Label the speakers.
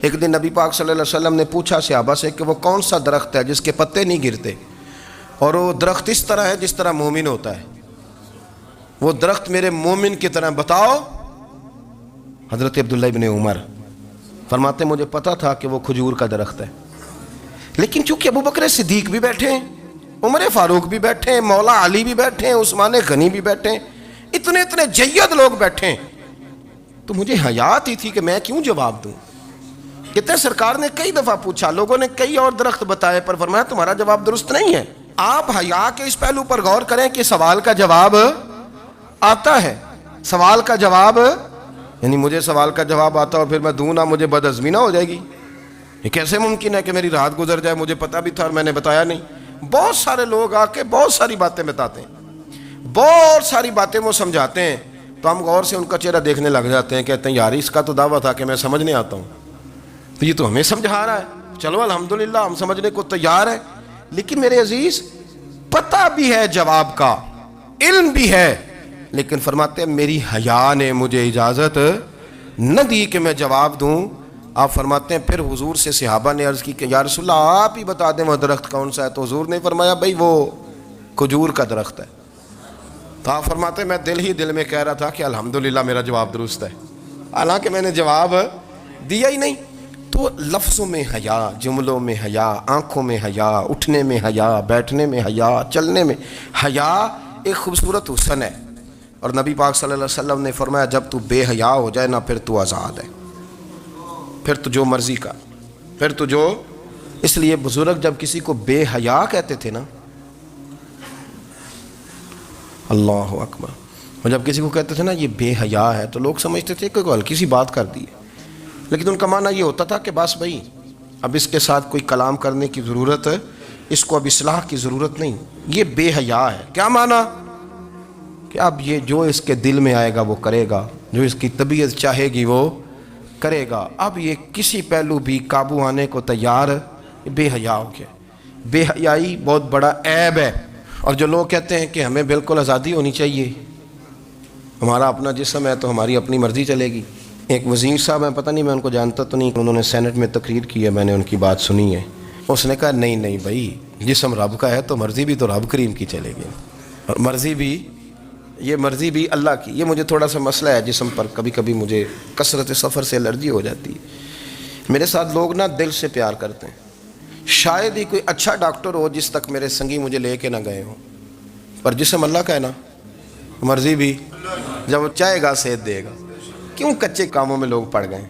Speaker 1: ایک دن نبی پاک صلی اللہ علیہ وسلم نے پوچھا صحابہ سے کہ وہ کون سا درخت ہے جس کے پتے نہیں گرتے، اور وہ درخت اس طرح ہے جس طرح مومن ہوتا ہے، وہ درخت میرے مومن کی طرح بتاؤ۔ حضرت عبداللہ ابن عمر فرماتے مجھے پتا تھا کہ وہ کھجور کا درخت ہے، لیکن چونکہ ابو بکر صدیق بھی بیٹھے ہیں، عمر فاروق بھی بیٹھے ہیں، مولا علی بھی بیٹھے ہیں، عثمان غنی بھی بیٹھے ہیں، اتنے جید لوگ بیٹھے ہیں، تو مجھے حیا آتی تھی کہ میں کیوں جواب دوں۔ کہتے ہیں سرکار نے کئی دفعہ پوچھا، لوگوں نے کئی اور درخت بتائے، پر فرمایا تمہارا جواب درست نہیں ہے۔ آپ حیا کے اس پہلو پر غور کریں کہ سوال کا جواب آتا ہے، سوال کا جواب، یعنی مجھے سوال کا جواب آتا اور پھر میں دوں نہ، مجھے بدعزمی نہ ہو جائے گی؟ یہ کیسے ممکن ہے کہ میری رات گزر جائے، مجھے پتہ بھی تھا اور میں نے بتایا نہیں؟ بہت سارے لوگ آ کے بہت ساری باتیں بتاتے ہیں، بہت ساری باتیں وہ سمجھاتے ہیں، تو ہم غور سے ان کا چہرہ دیکھنے لگ جاتے ہیں، کہتے ہیں یار اس کا تو دعویٰ تھا کہ میں سمجھنے آتا ہوں، تو یہ تو ہمیں سمجھا رہا ہے، چلو الحمدللہ ہم سمجھنے کو تیار ہیں، لیکن میرے عزیز پتہ بھی ہے جواب کا، علم بھی ہے، لیکن فرماتے ہیں میری حیا نے مجھے اجازت نہ دی کہ میں جواب دوں۔ آپ فرماتے ہیں پھر حضور سے صحابہ نے عرض کی کہ یا رسول اللہ آپ ہی بتا دیں وہ درخت کون سا ہے، تو حضور نے فرمایا بھئی وہ کھجور کا درخت ہے۔ تو آپ فرماتے ہیں میں دل میں کہہ رہا تھا کہ الحمدللہ میرا جواب درست ہے، حالانکہ میں نے جواب دیا ہی نہیں۔ تو لفظوں میں حیا، جملوں میں حیا، آنکھوں میں حیا، اٹھنے میں حیا، بیٹھنے میں حیا، چلنے میں حیا ایک خوبصورت حسن ہے، اور نبی پاک صلی اللہ علیہ وسلم نے فرمایا جب تو بے حیا ہو جائے نا پھر تو آزاد ہے، پھر تو جو مرضی کا، پھر تو جو، اس لیے بزرگ جب کسی کو بے حیا کہتے تھے نا، اللہ اکبر، اور جب کسی کو کہتے تھے نا یہ بے حیا ہے تو لوگ سمجھتے تھے کہ کوئی ہلکی سی بات کر دی ہے، لیکن ان کا معنی یہ ہوتا تھا کہ بس بھائی اب اس کے ساتھ کوئی کلام کرنے کی ضرورت ہے، اس کو اب اصلاح کی ضرورت نہیں، یہ بے حیا ہے۔ کیا معنی؟ کہ اب یہ جو اس کے دل میں آئے گا وہ کرے گا، جو اس کی طبیعت چاہے گی وہ کرے گا، اب یہ کسی پہلو بھی قابو آنے کو تیار، بے حیا ہو گیا۔ بے حیائی بہت بڑا عیب ہے، اور جو لوگ کہتے ہیں کہ ہمیں بالکل آزادی ہونی چاہیے، ہمارا اپنا جسم ہے تو ہماری اپنی مرضی چلے گی۔ ایک وزیر صاحب ہیں، پتہ نہیں میں ان کو جانتا تو نہیں، انہوں نے سینٹ میں تقریر کی ہے، میں نے ان کی بات سنی ہے، اس نے کہا نہیں بھائی جسم رب کا ہے تو مرضی بھی تو رب کریم کی چلے گی، اور مرضی بھی اللہ کی۔ یہ مجھے تھوڑا سا مسئلہ ہے جسم پر، کبھی کبھی مجھے کثرت سفر سے الرجی ہو جاتی ہے۔ میرے ساتھ لوگ نا دل سے پیار کرتے ہیں، شاید ہی کوئی اچھا ڈاکٹر ہو جس تک میرے سنگی مجھے لے کے نہ گئے ہوں، پر جسم اللہ کا ہے نا، مرضی بھی جب وہ چاہے گا صحت دے گا۔ کیوں کچے کاموں میں لوگ پڑ گئے؟